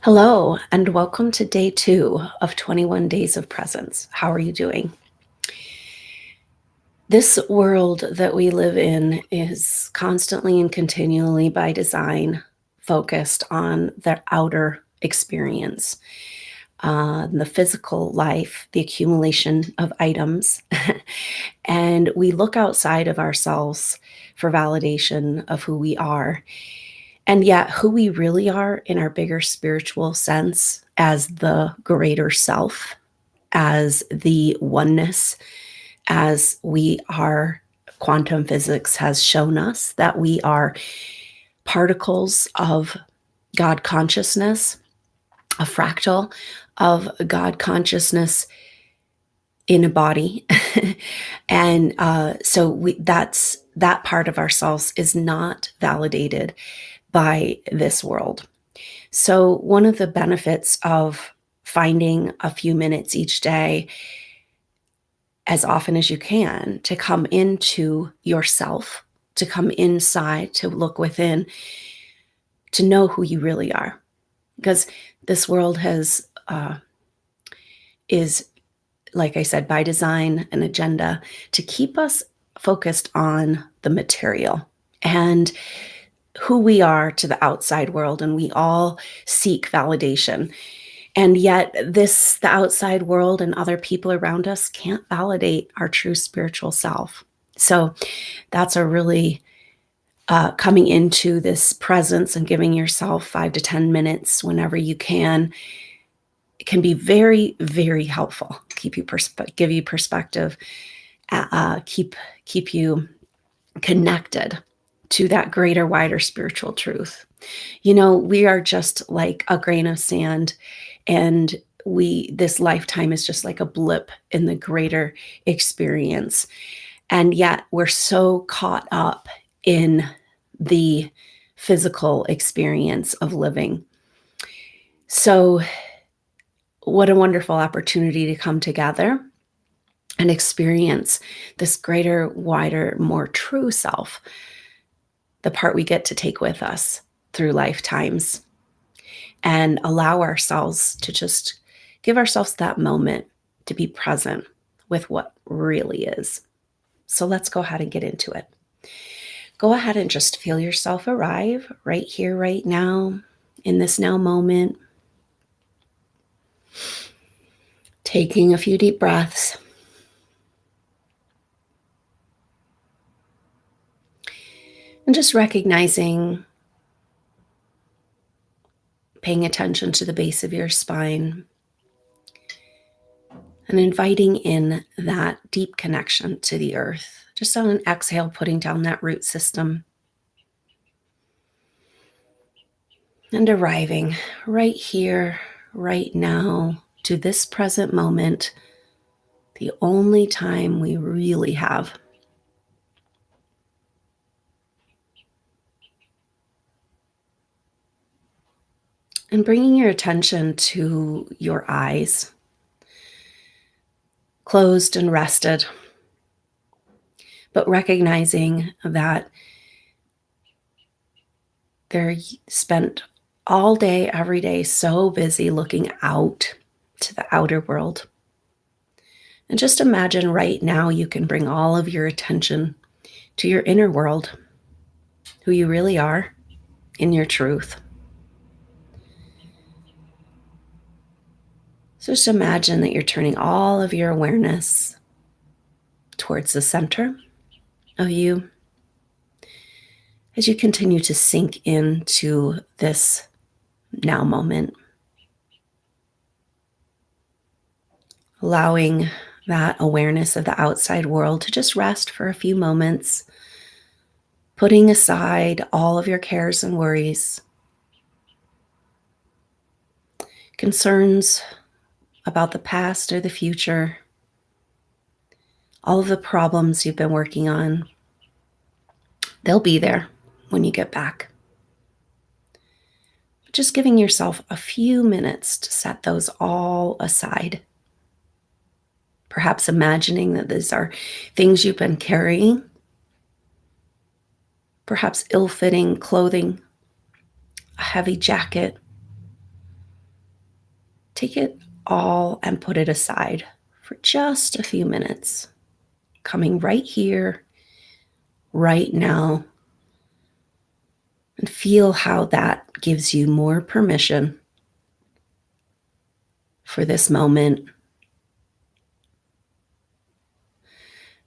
Hello, and welcome to day 2 of 21 Days of Presence. How are you doing? This world that we live in is constantly and continually by design focused on the outer experience, the physical life, the accumulation of items. And we look outside of ourselves for validation of who we are. And yet, who we really are in our bigger spiritual sense as the greater self, as the oneness, as we are, quantum physics has shown us that we are particles of God consciousness, a fractal of God consciousness in a body. And so that's that part of ourselves is not validated by this world. So, one of the benefits of finding a few minutes each day, as often as you can, to come into yourself, to come inside, to look within, to know who you really are. Because this world is, like I said, by design, an agenda to keep us focused on the material and who we are to the outside world, and we all seek validation. And yet, the outside world and other people around us can't validate our true spiritual self. So, that's a really coming into this presence and giving yourself 5 to 10 minutes whenever you can. It can be very, very helpful. Give you perspective. Keep you connected to that greater, wider spiritual truth. You know, we are just like a grain of sand, and this lifetime is just like a blip in the greater experience. And yet we're so caught up in the physical experience of living. So, what a wonderful opportunity to come together and experience this greater, wider, more true self, the part we get to take with us through lifetimes, and allow ourselves to just give ourselves that moment to be present with what really is. So let's go ahead and get into it. Go ahead and just feel yourself arrive right here, right now, in this now moment. Taking a few deep breaths. And just recognizing, paying attention to the base of your spine, and inviting in that deep connection to the earth. Just on an exhale, putting down that root system. And arriving right here, right now, to this present moment, the only time we really have. And bringing your attention to your eyes, closed and rested, but recognizing that they're spent all day, every day, so busy looking out to the outer world. And just imagine right now you can bring all of your attention to your inner world, who you really are in your truth. So just imagine that you're turning all of your awareness towards the center of you as you continue to sink into this now moment. Allowing that awareness of the outside world to just rest for a few moments, putting aside all of your cares and worries, concerns about the past or the future, all of the problems you've been working on. They'll be there when you get back. Just giving yourself a few minutes to set those all aside. Perhaps imagining that these are things you've been carrying, perhaps ill-fitting clothing, a heavy jacket, Take it all and put it aside for just a few minutes, coming right here, right now, and feel how that gives you more permission for this moment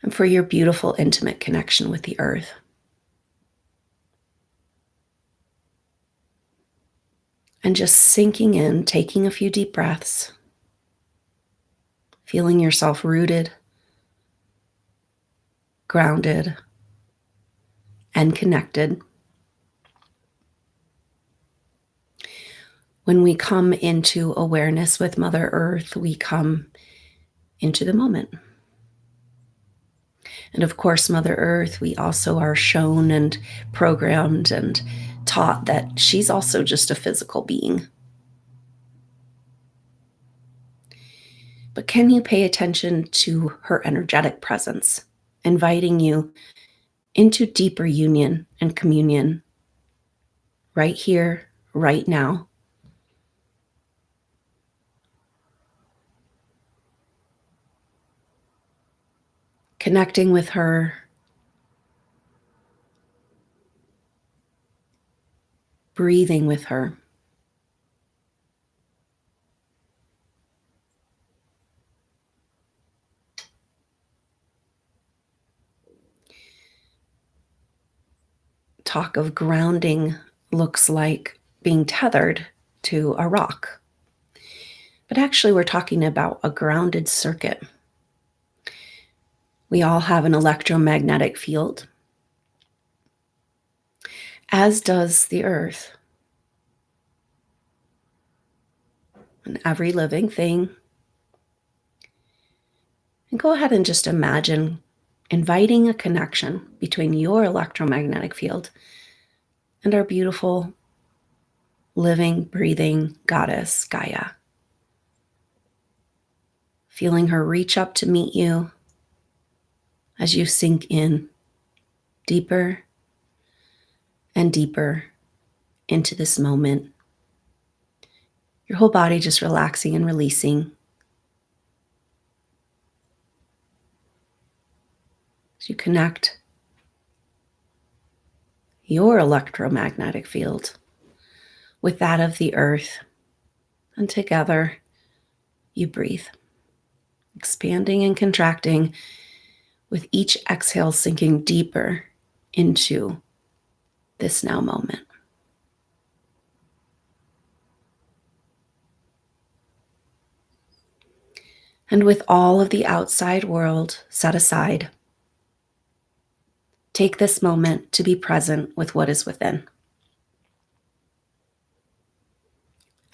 and for your beautiful, intimate connection with the earth. And just sinking in, taking a few deep breaths, feeling yourself rooted, grounded, and connected. When we come into awareness with Mother Earth, we come into the moment. And of course, Mother Earth, we also are shown and programmed and taught that she's also just a physical being. But can you pay attention to her energetic presence, inviting you into deeper union and communion right here, right now? Connecting with her, breathing with her. Talk of grounding looks like being tethered to a rock. But actually, we're talking about a grounded circuit. We all have an electromagnetic field, as does the earth. And every living thing. And go ahead and just imagine inviting a connection between your electromagnetic field and our beautiful, living, breathing goddess, Gaia. Feeling her reach up to meet you as you sink in deeper and deeper into this moment. Your whole body just relaxing and releasing. As you connect your electromagnetic field with that of the earth, and together you breathe, expanding and contracting with each exhale, sinking deeper into this now moment. And with all of the outside world set aside, take this moment to be present with what is within.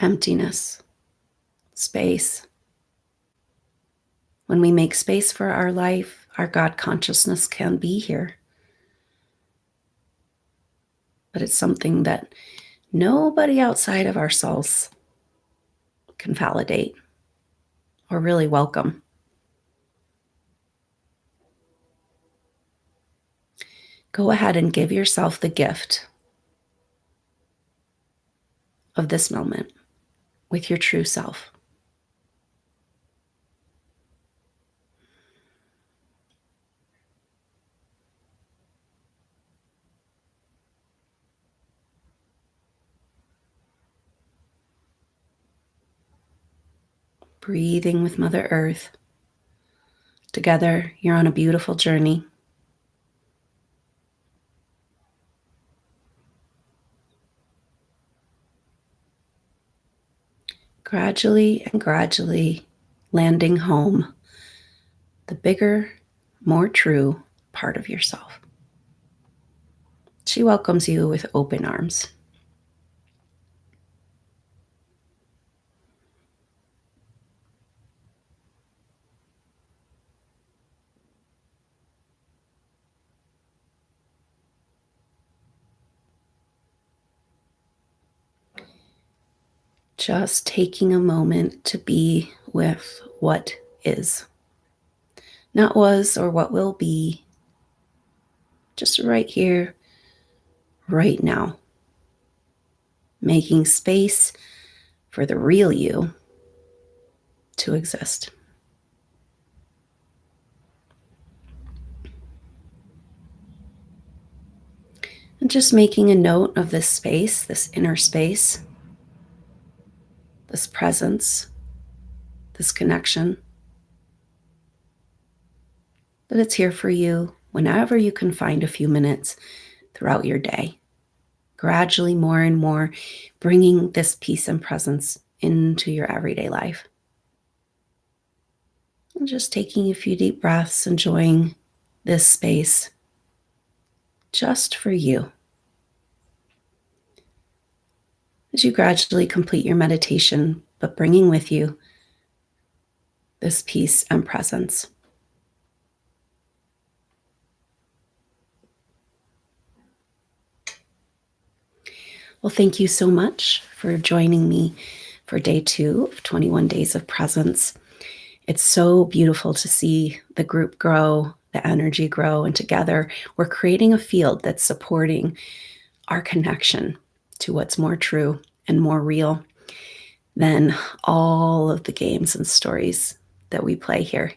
Emptiness, space. When we make space for our life, our God consciousness can be here. But it's something that nobody outside of ourselves can validate or really welcome. Go ahead and give yourself the gift of this moment with your true self. Breathing with Mother Earth. Together, you're on a beautiful journey. Gradually and gradually landing home, the bigger, more true part of yourself. She welcomes you with open arms. Just taking a moment to be with what is. Not was or what will be. Just right here, right now. Making space for the real you to exist. And just making a note of this space, this inner space, this presence, this connection, that it's here for you whenever you can find a few minutes throughout your day. Gradually, more and more, bringing this peace and presence into your everyday life. And just taking a few deep breaths, enjoying this space just for you. As you gradually complete your meditation, but bringing with you this peace and presence. Well, thank you so much for joining me for day 2 of 21 Days of Presence. It's so beautiful to see the group grow, the energy grow, and together we're creating a field that's supporting our connection to what's more true and more real than all of the games and stories that we play here,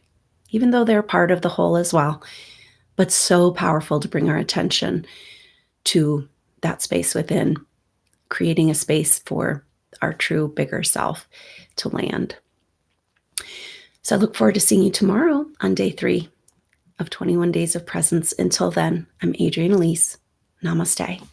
even though they're part of the whole as well. But so powerful to bring our attention to that space within, creating a space for our true bigger self to land. So I look forward to seeing you tomorrow on day 3 of 21 Days of Presence. Until then, I'm Adrienne Elise. Namaste.